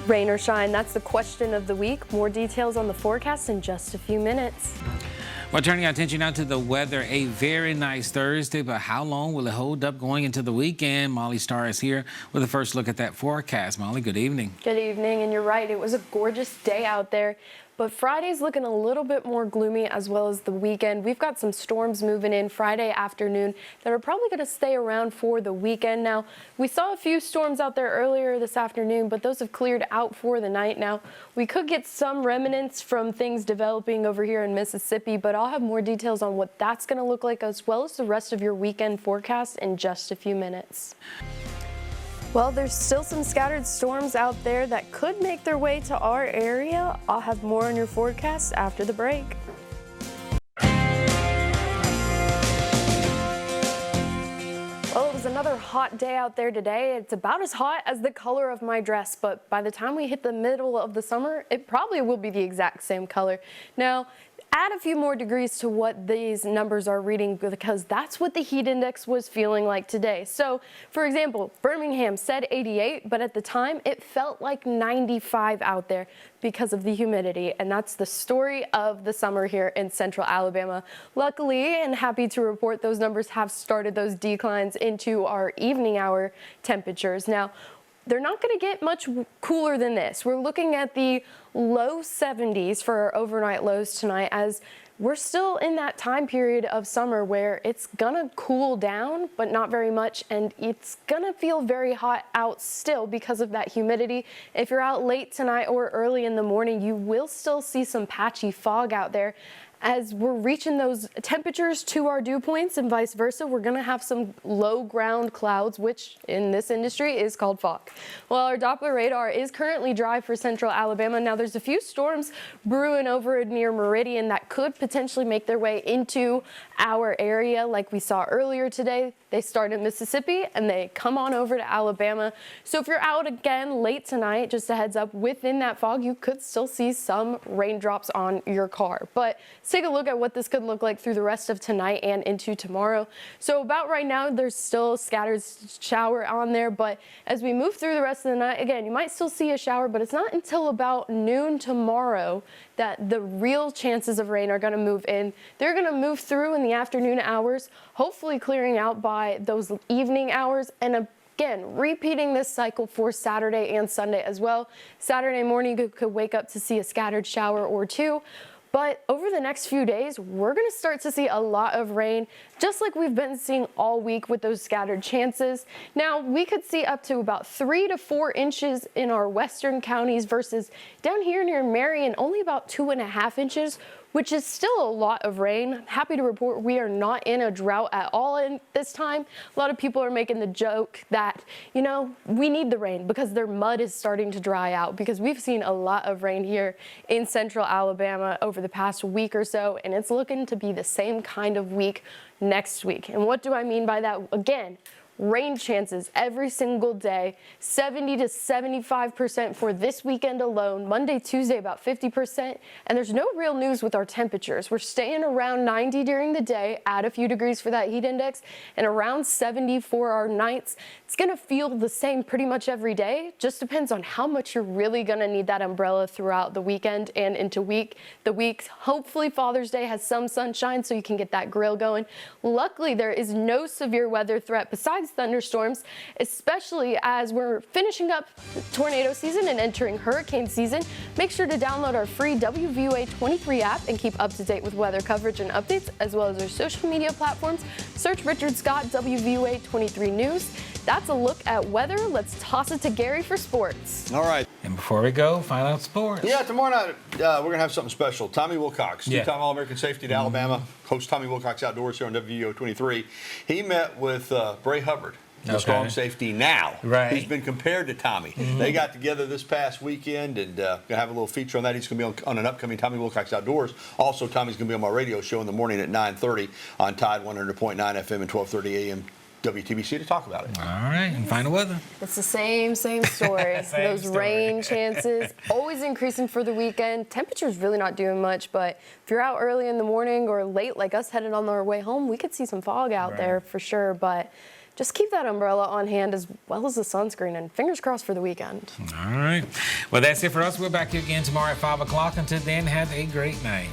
Rain or shine, that's the question of the week. More details on the forecast in just a few minutes. Well, turning our attention now to the weather, a very nice Thursday, but how long will it hold up going into the weekend? Molly Starr is here with a first look at that forecast. Molly, good evening. Good evening, and you're right, it was a gorgeous day out there. But Friday's looking a little bit more gloomy, as well as the weekend. We've got some storms moving in Friday afternoon that are probably going to stay around for the weekend. Now, we saw a few storms out there earlier this afternoon, but those have cleared out for the night. Now, we could get some remnants from things developing over here in Mississippi, but I'll have more details on what that's going to look like, as well as the rest of your weekend forecast in just a few minutes. Well, there's still some scattered storms out there that could make their way to our area. I'll have more on your forecast after the break. Well, it was another hot day out there today. It's about as hot as the color of my dress, but by the time we hit the middle of the summer, it probably will be the exact same color. Now, add a few more degrees to what these numbers are reading, because that's what the heat index was feeling like today. So, for example, Birmingham said 88, but at the time it felt like 95 out there because of the humidity, and that's the story of the summer here in central Alabama. Luckily, and happy to report, those numbers have started those declines into our evening hour temperatures. Now, they're not going to get much cooler than this. We're looking at the low 70s for our overnight lows tonight, as we're still in that time period of summer where it's going to cool down, but not very much, and it's going to feel very hot out still because of that humidity. If you're out late tonight or early in the morning, you will still see some patchy fog out there. As we're reaching those temperatures to our dew points and vice versa, we're going to have some low ground clouds, which in this industry is called fog. Well, our Doppler radar is currently dry for central Alabama. Now, there's a few storms brewing over near Meridian that could potentially make their way into our area like we saw earlier today. They start in Mississippi and they come on over to Alabama. So if you're out again late tonight, just a heads up, within that fog, you could still see some raindrops on your car. But let's take a look at what this could look like through the rest of tonight and into tomorrow. So about right now, there's still scattered shower on there, but as we move through the rest of the night, again, you might still see a shower, but it's not until about noon tomorrow that the real chances of rain are going to move in. They're going to move through in the afternoon hours, hopefully clearing out by those evening hours, and again, repeating this cycle for Saturday and Sunday as well. Saturday morning, you could wake up to see a scattered shower or two. But over the next few days, we're going to start to see a lot of rain, just like we've been seeing all week with those scattered chances. Now, we could see up to about 3 to 4 inches in our western counties versus down here near Marion, only about 2.5 inches, which is still a lot of rain. Happy to report we are not in a drought at all in this time. A lot of people are making the joke that, you know, we need the rain because their mud is starting to dry out, because we've seen a lot of rain here in central Alabama over the past week or so, and it's looking to be the same kind of week next week. And what do I mean by that? Again, rain chances every single day, 70 to 75% for this weekend alone. Monday, Tuesday, about 50%. And there's no real news with our temperatures. We're staying around 90 during the day, add a few degrees for that heat index, and around 70 for our nights. It's going to feel the same pretty much every day. Just depends on how much you're really going to need that umbrella throughout the weekend and into the week. Hopefully Father's Day has some sunshine so you can get that grill going. Luckily, there is no severe weather threat besides thunderstorms, especially as we're finishing up tornado season and entering hurricane season. Make sure to download our free WVUA 23 app and keep up to date with weather coverage and updates, as well as our social media platforms. Search Richard Scott WVUA 23 News. That's a look at weather. Let's toss it to Gary for sports. All right. And before we go, find out sports. Yeah, tomorrow night we're going to have something special. Tommy Wilcox, two-time All-American safety at Alabama, hosts Tommy Wilcox Outdoors here on WVO 23. He met with Bray Hubbard, the strong safety now. Right. He's been compared to Tommy. They got together this past weekend and going to have a little feature on that. He's going to be on an upcoming Tommy Wilcox Outdoors. Also, Tommy's going to be on my radio show in the morning at 9:30 on Tide 100.9 FM and 12:30 AM. WTBC to talk about it. All right, and final weather. It's the same story. Those rain chances always increasing for the weekend. Temperature's really not doing much, but if you're out early in the morning or late like us headed on our way home, we could see some fog out there for sure. But just keep that umbrella on hand as well as the sunscreen, and fingers crossed for the weekend. All right. Well, that's it for us. We're back here again tomorrow at 5 o'clock. Until then, have a great night.